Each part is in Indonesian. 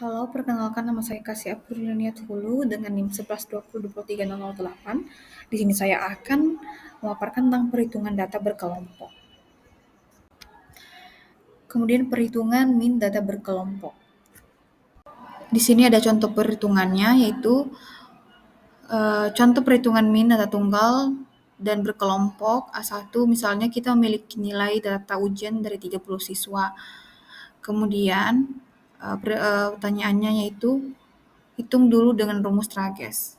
Halo, perkenalkan nama saya Kasih Apriliania Hulu dengan NIM 1120230008. Di sini saya akan memaparkan tentang perhitungan data berkelompok. Kemudian perhitungan min data berkelompok. Di sini ada contoh perhitungannya, yaitu contoh perhitungan min data tunggal dan berkelompok A1. Misalnya kita memiliki nilai data ujian dari 30 siswa. Kemudian pertanyaannya yaitu hitung dulu dengan rumus trages.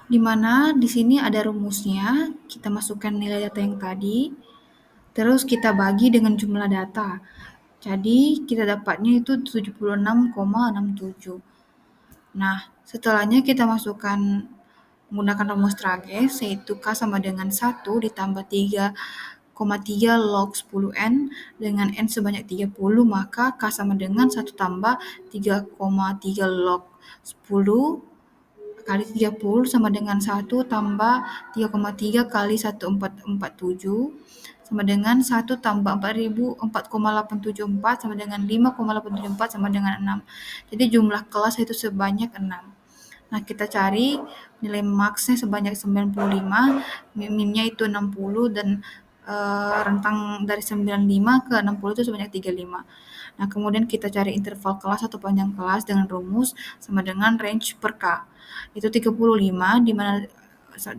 Di mana di sini ada rumusnya, kita masukkan nilai data yang tadi, terus kita bagi dengan jumlah data. Jadi kita dapatnya itu 76,67. Nah, setelahnya kita masukkan menggunakan rumus trages, yaitu K sama dengan 1 ditambah 3,3 log 10N dengan N sebanyak 30, maka K sama dengan 1 tambah 3,3 log 10 kali 30 sama dengan 1 tambah 3,3 kali 1447 sama dengan 1 tambah 4,874 sama dengan 5,874 sama dengan 6. Jadi jumlah kelas itu sebanyak 6. Nah, kita cari nilai maksnya sebanyak 95, minnya itu 60, dan rentang dari 95 ke 60 itu sebanyak 35. Nah, kemudian kita cari interval kelas atau panjang kelas dengan rumus sama dengan range per K. Itu 35, di mana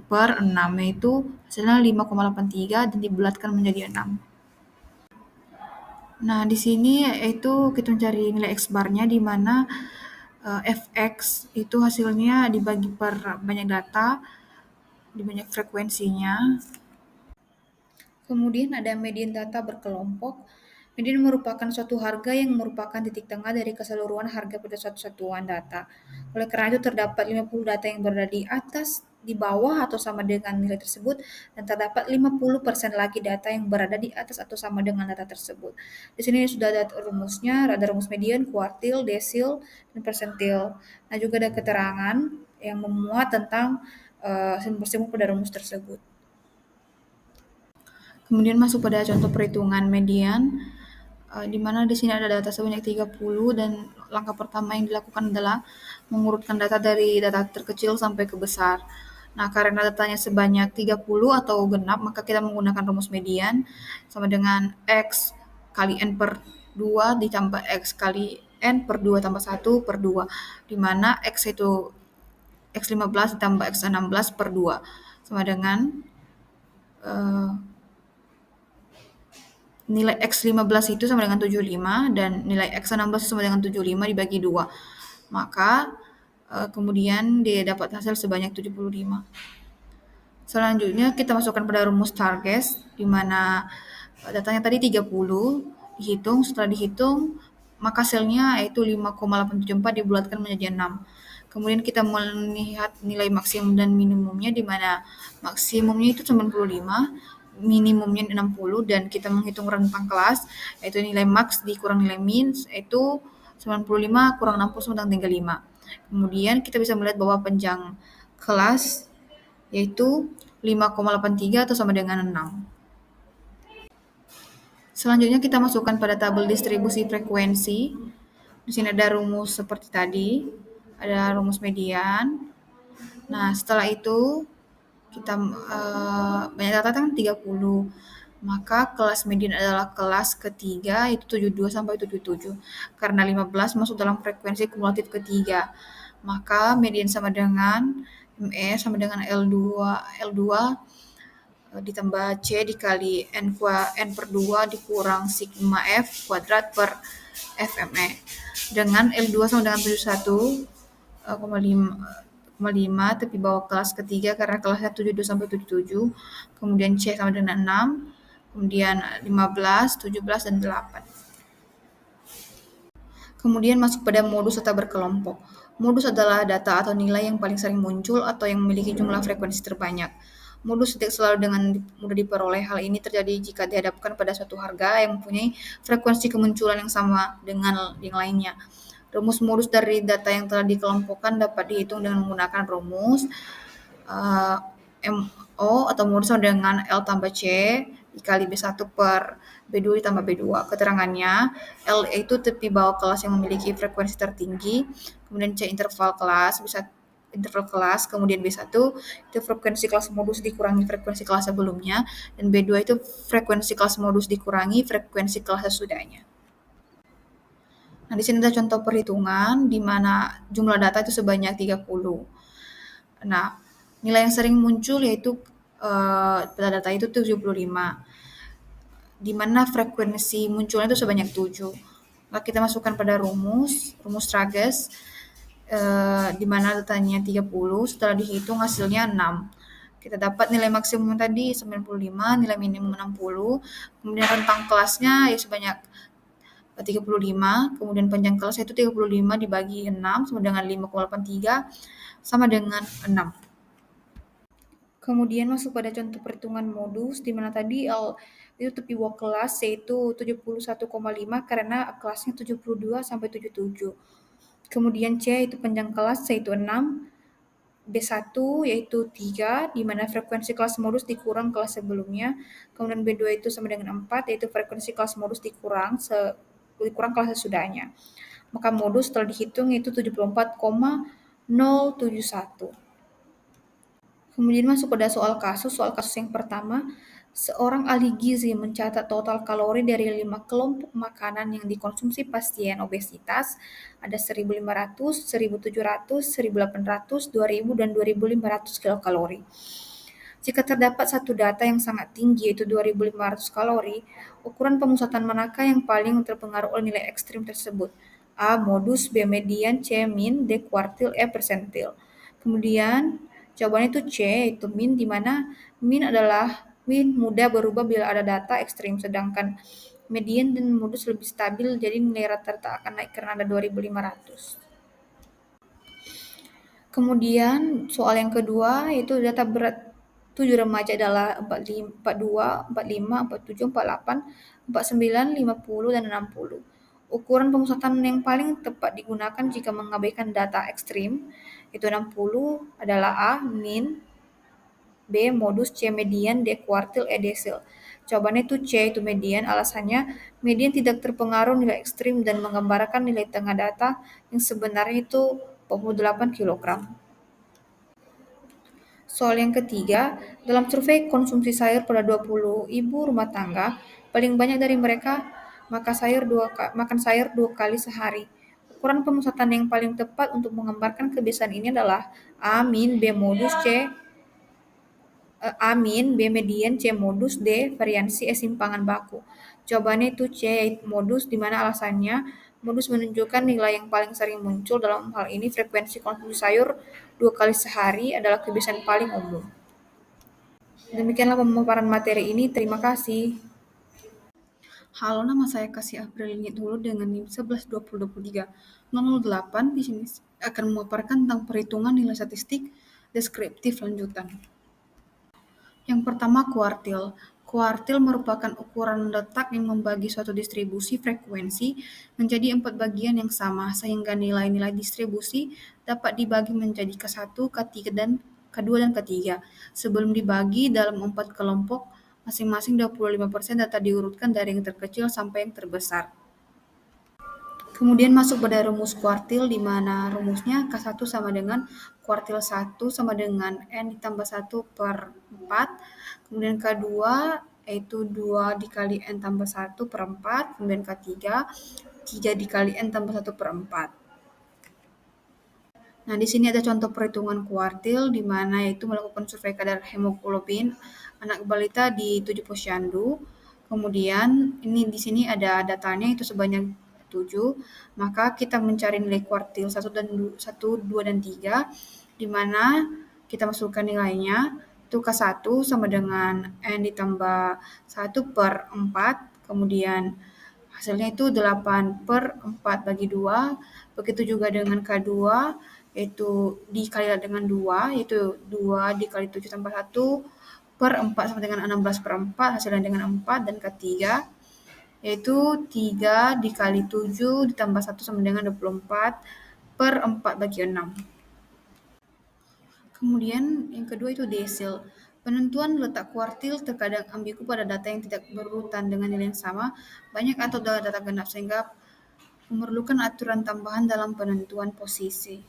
per 6 yaitu hasilnya 5,83 dan dibulatkan menjadi 6. Nah, di sini itu kita mencari nilai X barnya, di mana Fx itu hasilnya dibagi per banyak data, di banyak frekuensinya. Kemudian ada median data berkelompok. Median merupakan suatu harga yang merupakan titik tengah dari keseluruhan harga pada suatu satuan data. Oleh karena itu terdapat 50 data yang berada di atas, di bawah atau sama dengan nilai tersebut, dan terdapat 50% lagi data yang berada di atas atau sama dengan data tersebut. Di sini sudah ada rumusnya, ada rumus median, kuartil, desil, dan persentil. Nah, juga ada keterangan yang memuat tentang simbol-simbol pada rumus tersebut. Kemudian masuk pada contoh perhitungan median, di mana di sini ada data sebanyak 30, dan langkah pertama yang dilakukan adalah mengurutkan data dari data terkecil sampai ke besar. Nah, karena datanya sebanyak 30 atau genap, maka kita menggunakan rumus median sama dengan X kali N per 2 ditambah X kali N per 2 tambah 1 per 2, di mana X itu X15 ditambah X16 per 2 sama dengan nilai X15 itu sama dengan 75 dan nilai X16 sama dengan 75 dibagi 2. Maka kemudian dia dapat hasil sebanyak 75. Selanjutnya kita masukkan pada rumus target, di mana datanya tadi 30 dihitung, setelah dihitung maka hasilnya yaitu 5,874 dibulatkan menjadi 6. Kemudian kita melihat nilai maksimum dan minimumnya, di mana maksimumnya itu 95, minimumnya 60, dan kita menghitung rentang kelas, yaitu nilai max dikurang nilai min, yaitu 95 kurang 60 sama dengan 35. Kemudian kita bisa melihat bahwa panjang kelas yaitu 5,83 atau sama dengan 6. Selanjutnya kita masukkan pada tabel distribusi frekuensi. Di sini ada rumus seperti tadi, ada rumus median. Nah, setelah itu kita banyak data kan 30. Maka kelas median adalah kelas ketiga, yaitu 72 sampai 77. Karena 15 masuk dalam frekuensi kumulatif ketiga, maka median sama dengan ME sama dengan L2 ditambah C dikali N per 2 dikurang sigma F kuadrat per FME, dengan L2 sama dengan 71,5 tapi bawah kelas ketiga karena kelasnya 72 sampai 77, kemudian C sama dengan 6, kemudian 15, 17, dan 8. Kemudian masuk pada modus data berkelompok. Modus adalah data atau nilai yang paling sering muncul atau yang memiliki jumlah frekuensi terbanyak. Modus tidak selalu dengan mudah diperoleh. Hal ini terjadi jika dihadapkan pada suatu harga yang mempunyai frekuensi kemunculan yang sama dengan yang lainnya. Rumus modus dari data yang telah dikelompokkan dapat dihitung dengan menggunakan rumus MO atau modus sama dengan L tambah C dikali B1 per B2 ditambah B2. Keterangannya, L itu tepi bawah kelas yang memiliki frekuensi tertinggi, kemudian C interval kelas, kemudian B1 itu frekuensi kelas modus dikurangi frekuensi kelas sebelumnya, dan B2 itu frekuensi kelas modus dikurangi frekuensi kelas sesudahnya. Nah, di sini ada contoh perhitungan di mana jumlah data itu sebanyak 30. Nah, nilai yang sering muncul yaitu pada data itu 75, di mana frekuensi munculnya itu sebanyak 7. Maka kita masukkan pada rumus Trages, di mana datanya 30, setelah dihitung hasilnya 6. Kita dapat nilai maksimum tadi 95, nilai minimum 60, kemudian rentang kelasnya ya sebanyak 35, kemudian panjang kelas itu 35 dibagi 6 sama dengan 5,83 sama dengan 6. Kemudian masuk pada contoh perhitungan modus, di mana tadi L itu tepi bawah kelas yaitu 71,5 karena kelasnya 72 sampai 77. Kemudian C itu panjang kelas yaitu 6, B1 yaitu 3, di mana frekuensi kelas modus dikurang kelas sebelumnya. Kemudian B2 itu sama dengan 4, yaitu frekuensi kelas modus dikurang kelas sesudahnya. Maka modus setelah dihitung yaitu 74,071. Kemudian masuk pada soal kasus yang pertama, seorang ahli gizi mencatat total kalori dari 5 kelompok makanan yang dikonsumsi pasien obesitas, ada 1.500, 1.700, 1.800, 2.000, dan 2.500 kilokalori. Jika terdapat satu data yang sangat tinggi yaitu 2.500 kalori, ukuran pemusatan manakah yang paling terpengaruh oleh nilai ekstrim tersebut? A. Modus, B. Median, C. Min, D. Kuartil, E. Persentil. Kemudian jawabannya itu C, yaitu min, di mana min mudah berubah bila ada data ekstrim, sedangkan median dan modus lebih stabil, jadi nilai rata-rata akan naik karena ada 2.500. Kemudian soal yang kedua yaitu data berat 7 remaja adalah 42, 45, 47, 48, 49, 50, dan 60. Ukuran pemusatan yang paling tepat digunakan jika mengabaikan data ekstrim, yaitu 60 adalah A. Min, B. Modus, C. Median, D. Kuartil, E. Desil. Jawabannya itu C, itu median. Alasannya, median tidak terpengaruh nilai ekstrim dan menggambarkan nilai tengah data yang sebenarnya itu 48 kg. Soal yang ketiga, dalam survei konsumsi sayur pada 20 ibu rumah tangga, paling banyak dari mereka makan sayur 2 kali sehari. Ukuran pemusatan yang paling tepat untuk menggambarkan kebiasaan ini adalah A min, B modus, A min, B median, C modus, D variansi, E simpangan baku. Jawabannya itu C modus, di mana alasannya modus menunjukkan nilai yang paling sering muncul. Dalam hal ini frekuensi konsumsi sayur 2 kali sehari adalah kebiasaan paling umum. Demikianlah pemaparan materi ini. Terima kasih. Halo, nama saya Kasih April Hulu dengan NIM 112023 Di sini akan memaparkan tentang perhitungan nilai statistik deskriptif lanjutan. Yang pertama, kuartil. Kuartil merupakan ukuran letak yang membagi suatu distribusi frekuensi menjadi 4 bagian yang sama, sehingga nilai-nilai distribusi dapat dibagi menjadi K1, K3, dan K2 dan K3. Sebelum dibagi dalam 4 kelompok, masing-masing 25% data diurutkan dari yang terkecil sampai yang terbesar. Kemudian masuk pada rumus kuartil, di mana rumusnya K1 sama dengan kuartil 1 sama dengan N ditambah 1 per 4. Kemudian K2 yaitu 2 dikali N tambah 1 per 4. Kemudian K3, 3 dikali N tambah 1 per 4. Nah, di sini ada contoh perhitungan kuartil, di mana yaitu melakukan survei kadar hemoglobin anak balita di 7 posyandu. Kemudian ini di sini ada datanya itu sebanyak 7, maka kita mencari nilai kuartil 1, 2, dan 3, di mana kita masukkan nilainya, itu K1 sama dengan N ditambah 1 per 4, kemudian hasilnya itu 8 per 4 bagi 2, begitu juga dengan K2, yaitu dikali dengan 2, yaitu 2 dikali 7 tambah 1 per 4 sama dengan 16 per 4, hasilnya dengan 4, dan K3, yaitu 3 dikali 7 ditambah 1 sama dengan 24 per 4 bagi 6. Kemudian yang kedua itu desil. Penentuan letak kuartil terkadang ambigu pada data yang tidak berurutan dengan nilai yang sama, banyak atau data genap, sehingga memerlukan aturan tambahan dalam penentuan posisi.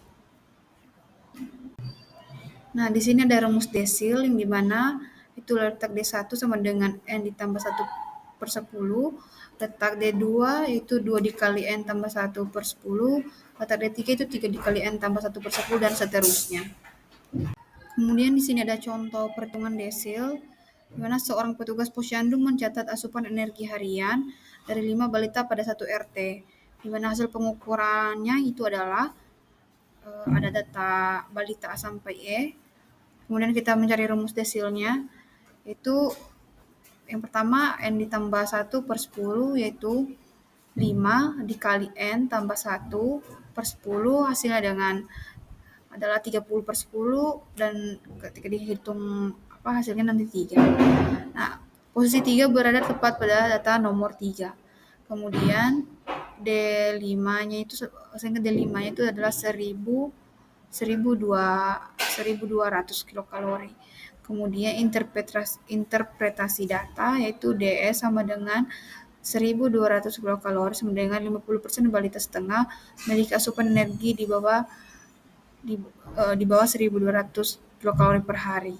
Nah, di sini ada rumus desil yang dimana itu letak D1 sama dengan N ditambah 1/10, letak D2 itu 2 dikali N tambah 1/10, letak D3 itu 3 dikali N tambah 1/10, dan seterusnya. Kemudian di sini ada contoh perhitungan desil, di mana seorang petugas posyandu mencatat asupan energi harian dari 5 balita pada 1 RT, di mana hasil pengukurannya itu adalah ada data balita A sampai E. Kemudian kita mencari rumus desilnya, itu yang pertama N ditambah 1/10 yaitu 5 dikali N tambah 1/10, hasilnya adalah 30/10, dan ketika dihitung hasilnya nanti 3. Nah, posisi 3 berada tepat pada data nomor 3. Kemudian D5-nya itu adalah 1200 kilokalori. Kemudian interpretasi data yaitu DS sama dengan 1200 kilokalori sama dengan 50% balita setengah memiliki asupan energi di bawah 1200 kilokalori per hari.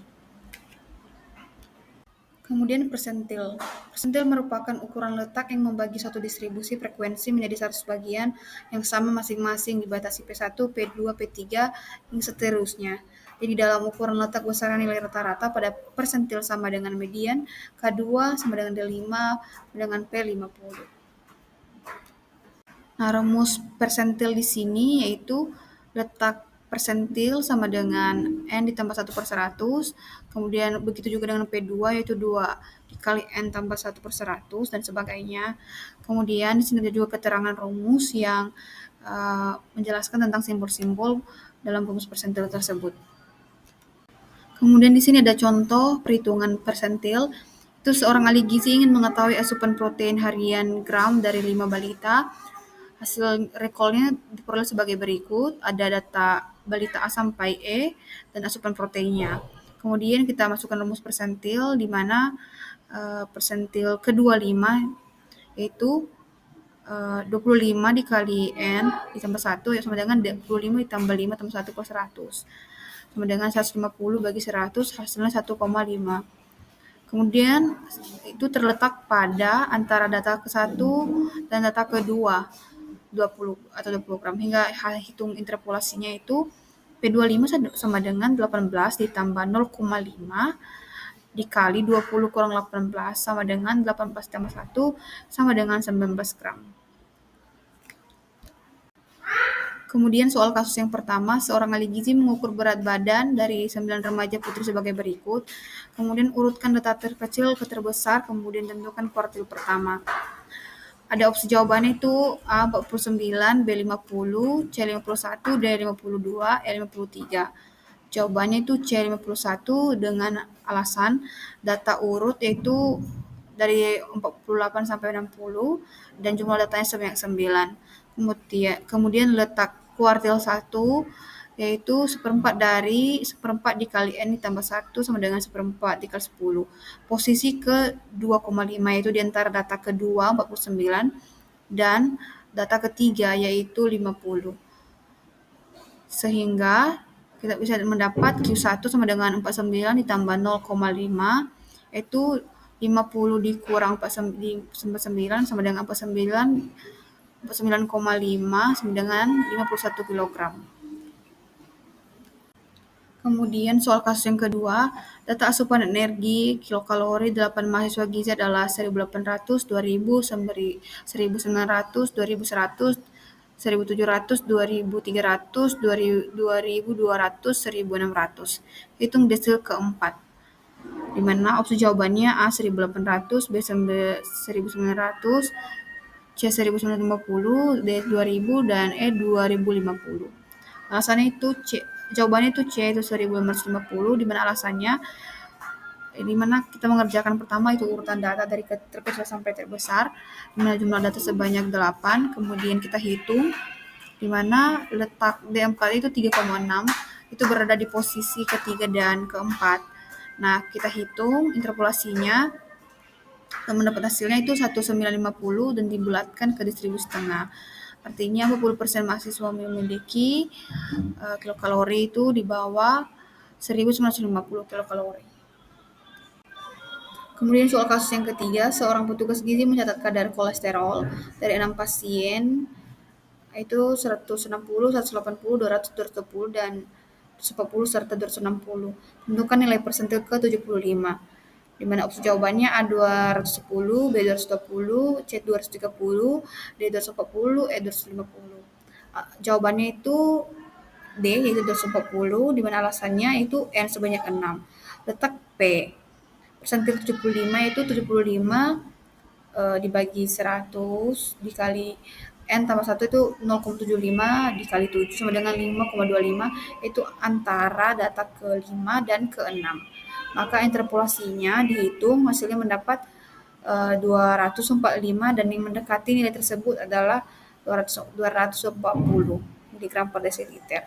Kemudian persentil. Persentil merupakan ukuran letak yang membagi suatu distribusi frekuensi menjadi 100 bagian yang sama masing-masing dibatasi P1, P2, P3, hingga seterusnya. Jadi dalam ukuran letak besaran nilai rata-rata pada persentil sama dengan median, K2 sama dengan D5 dengan P50. Nah, rumus persentil di sini yaitu letak persentil sama dengan N ditambah 1/100, kemudian begitu juga dengan P2 yaitu 2 dikali N tambah 1/100, dan sebagainya. Kemudian di sini ada juga keterangan rumus yang menjelaskan tentang simbol-simbol dalam rumus persentil tersebut. Kemudian di sini ada contoh perhitungan persentil. Itu seorang ahli gizi ingin mengetahui asupan protein harian gram dari 5 balita. Hasil recall-nya diperoleh sebagai berikut, ada data balita A sampai E dan asupan proteinnya. Kemudian kita masukkan rumus persentil, di mana persentil ke-25 yaitu 25 dikali N ditambah 1 sama dengan 25 ditambah 5 tambah 1/100 sama dengan 150 bagi 100, hasilnya 1,5. Kemudian itu terletak pada antara data ke-1 dan data ke-2, 20 atau 20 gram, hingga hitung interpolasinya itu P25 sama dengan 18 ditambah 0,5 dikali 20 kurang 18 sama dengan 18 tambah 1 sama dengan 19 gram. Kemudian soal kasus yang pertama, seorang ahli gizi mengukur berat badan dari 9 remaja putri sebagai berikut. Kemudian urutkan data terkecil ke terbesar, kemudian tentukan kuartil pertama. Ada opsi jawabannya itu A 49, B 50, C 51, D 52, E 53. Jawabannya itu C 51 dengan alasan data urut yaitu dari 48 sampai 60 dan jumlah datanya sebanyak 9. Kemudian letak kuartil 1 yaitu 1/4 dikali N ditambah 1 sama dengan 1/4 dikali 10. Posisi ke 2,5 yaitu di antara data kedua 49 dan data ketiga yaitu 50. Sehingga kita bisa mendapat Q1 sama dengan 49 ditambah 0,5 yaitu 50 dikurang 49 sama dengan 49,5 sama dengan 51 kg. Kemudian soal kasus yang kedua, data asupan energi kilokalori 8 mahasiswa gizi adalah 1.800, 2.000, 1.900, 2.100, 1.700, 2.300, 2.200, 1.600. Hitung desil keempat, di mana opsi jawabannya A 1.800, B 1.900, C 1.950, D 2.000, dan E 2.050. Alasannya itu jawabannya itu C itu 1.550, di mana alasannya di mana kita mengerjakan pertama itu urutan data dari terkecil sampai terbesar, di mana jumlah data sebanyak 8, kemudian kita hitung di mana letak D4 itu 3,6 itu berada di posisi ketiga dan keempat, Nah, kita hitung interpolasinya dan mendapat hasilnya itu 1950 dan dibulatkan ke distribusi tengah. Artinya 40% mahasiswa memiliki kilokalori itu di bawah 1950 kilokalori. Kemudian soal kasus yang ketiga, seorang petugas gizi mencatat kadar kolesterol dari 6 pasien itu 160, 180, 200, 220, dan 140 serta 260. Tentukan nilai persentil ke 75. Di mana opsi jawabannya A 210, B 220, C 230, D 240, E 250. Jawabannya itu D yaitu 240, di mana alasannya itu N sebanyak 6. Letak P. Persentil 75 itu 75 dibagi 100 dikali N tambah 1 itu 0,75 dikali 7 sama dengan 5,25, itu antara data ke-5 dan ke-6. Maka interpolasinya dihitung, hasilnya mendapat 245 dan yang mendekati nilai tersebut adalah 240 mg per desiliter.